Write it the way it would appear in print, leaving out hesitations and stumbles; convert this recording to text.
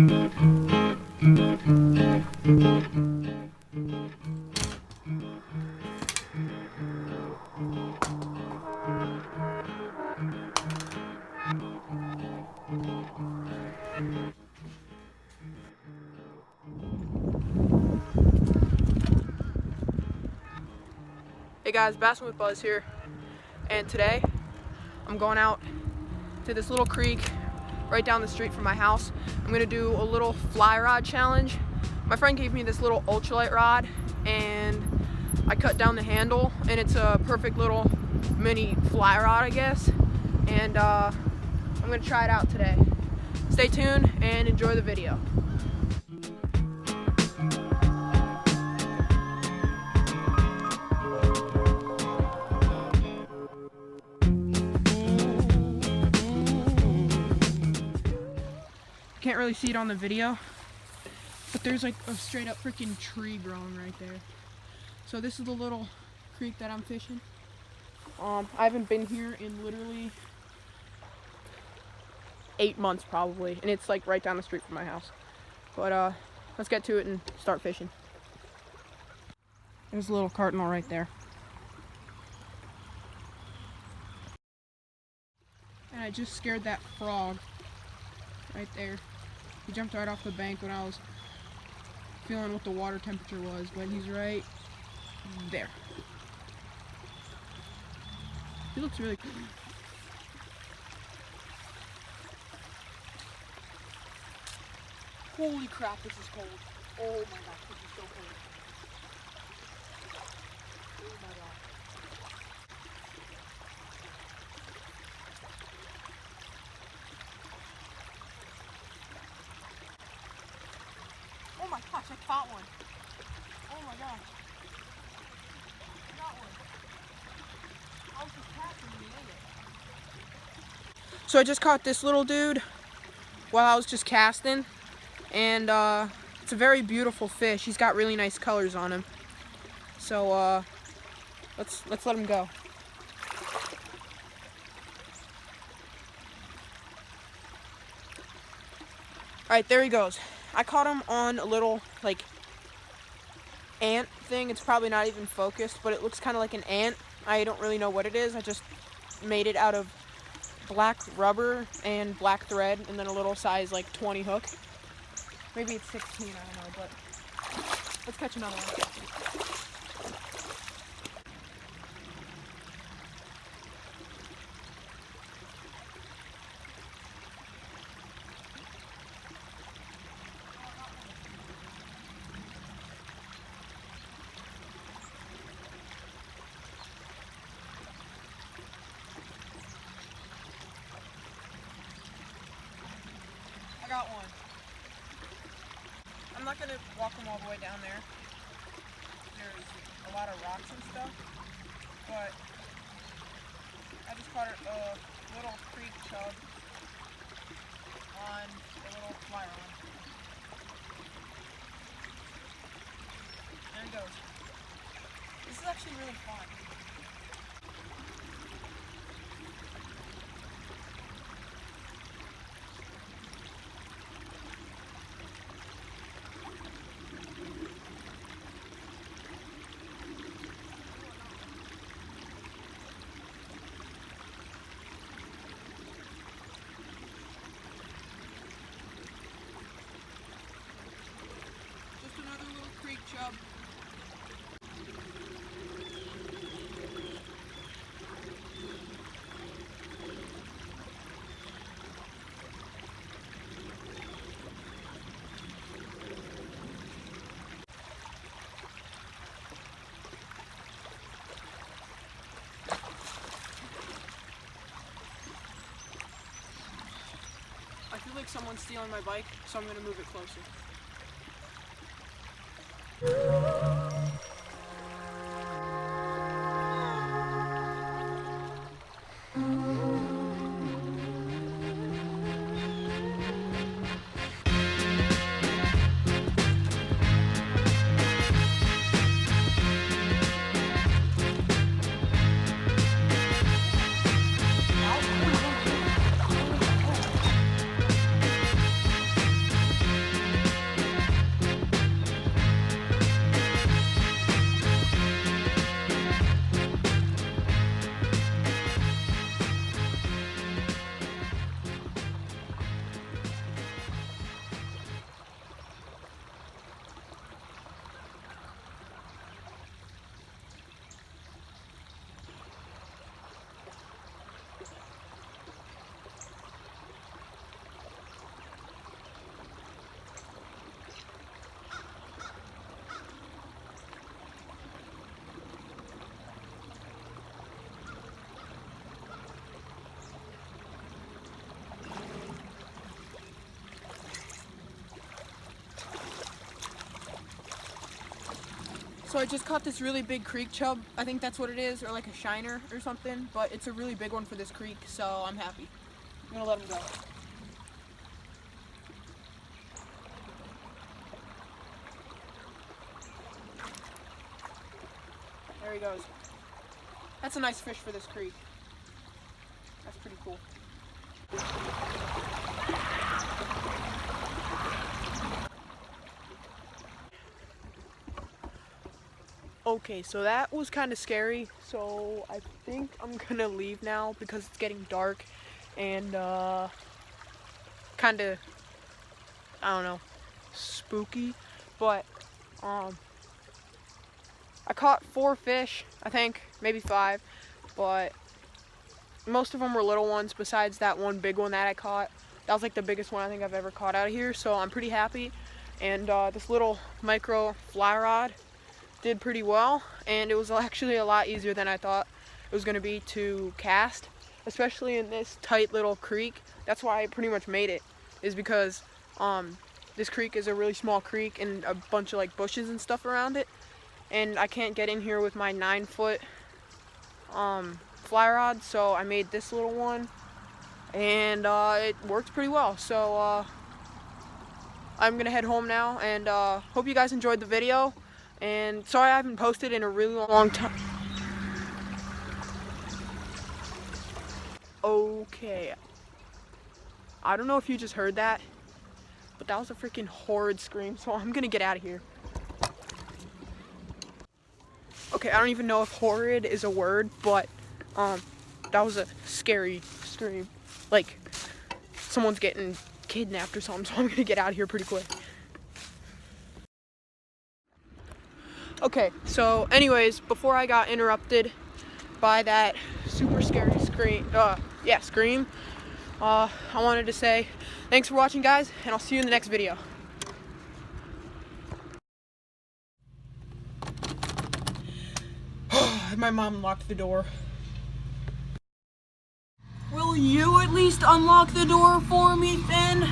Hey guys, Bassin with Buzz here, and today I'm going out to this little creek right down the street from my house. I'm gonna do a little fly rod challenge. My friend gave me this little ultralight rod and I cut down the handle, and it's a perfect little mini fly rod, I guess, and I'm gonna try it out today. Stay tuned and enjoy the video. Can't really see it on the video, but there's like a straight up freaking tree growing right there. So this is the little creek that I'm fishing. I haven't been here in literally 8 months probably, and it's like right down the street from my house. But let's get to it and start fishing. There's a little cardinal right there. And I just scared that frog right there. He jumped right off the bank when I was feeling what the water temperature was, but he's right there. He looks really cool. Holy crap, this is cold. Oh my gosh, this is so cold. Oh my god. Oh my gosh, I caught one. Oh my gosh. I got one. I was just casting and he ate it. So I just caught this little dude while I was just casting, and it's a very beautiful fish. He's got really nice colors on him. So let's let him go. Alright, there he goes. I caught him on a little, like, ant thing. It's probably not even focused, but it looks kind of like an ant. I don't really know what it is. I just made it out of black rubber and black thread, and then a little size, like, 20 hook. Maybe it's 16, I don't know, but let's catch another one. Got one. I'm not gonna walk them all the way down there. There's a lot of rocks and stuff, but I just caught a little creek chub on a little fly rod. There he goes. This is actually really fun. Chub. I feel like someone's stealing my bike, so I'm gonna move it closer. So I just caught this really big creek chub. I think that's what it is, or like a shiner or something, but it's a really big one for this creek, so I'm happy. I'm gonna let him go. There he goes. That's a nice fish for this creek. That's pretty cool. Okay, so that was kind of scary, so I think I'm gonna leave now because it's getting dark and kind of, I don't know, spooky, but I caught 4 fish, I think, maybe 5, but most of them were little ones besides that one big one that I caught. That was like the biggest one I think I've ever caught out of here, so I'm pretty happy. And this little micro fly rod did pretty well, and it was actually a lot easier than I thought it was going to be to cast, especially in this tight little creek. That's why I pretty much made it, is because this creek is a really small creek and a bunch of like bushes and stuff around it, and I can't get in here with my 9-foot fly rod, so I made this little one, and it worked pretty well. So I'm gonna head home now, and hope you guys enjoyed the video. And sorry I haven't posted in a really long time. Okay. I don't know if you just heard that, but that was a freaking horrid scream, so I'm gonna get out of here. Okay, I don't even know if horrid is a word, but that was a scary scream. Like someone's getting kidnapped or something, so I'm gonna get out of here pretty quick. Okay, so anyways, before I got interrupted by that super scary scream, I wanted to say thanks for watching, guys, and I'll see you in the next video. My mom locked the door. Will you at least unlock the door for me, Finn?